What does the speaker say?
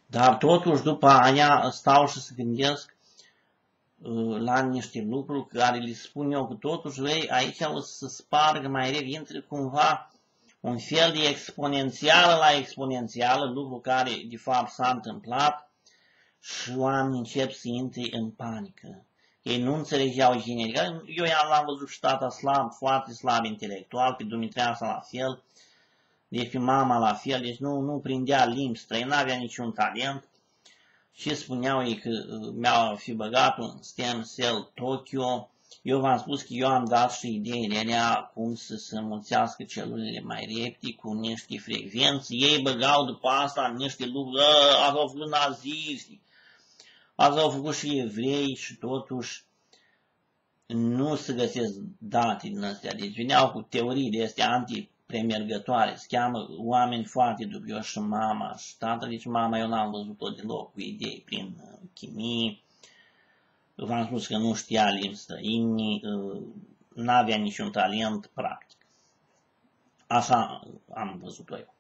Dar totuși după aia stau și se gândesc la niște lucruri care le spun eu că totuși aici o să se spargă mai repede, intră cumva un fel de exponențială la exponențială, lucru care de fapt s-a întâmplat și oamenii încep să intre în panică. Ei nu înțelegeau generic. Eu l-am văzut și tata slab, foarte slab intelectual, pe Dumitreasa la fel, deci pe mama la fel, deci nu prindea limbi străine, n-avea niciun talent. Și spuneau ei că mi-au fi băgat un stem cell Tokyo. Eu v-am spus că eu am dat și ideile alea cum să se înmulțească celulele mai repede cu niște frecvențe. Ei băgau după asta niște lucruri, azi au făcut naziști, azi au făcut și evrei și totuși nu se găsesc date din astea. Deci veneau cu teoriile astea antipremergătoare, se cheamă oameni foarte dubioși și mama și tata, deci mama eu n-am văzut-o deloc cu idei prin chimie. V-am spus că nu știa limbi străini, n-avea niciun talent practic. Așa am văzut-o eu.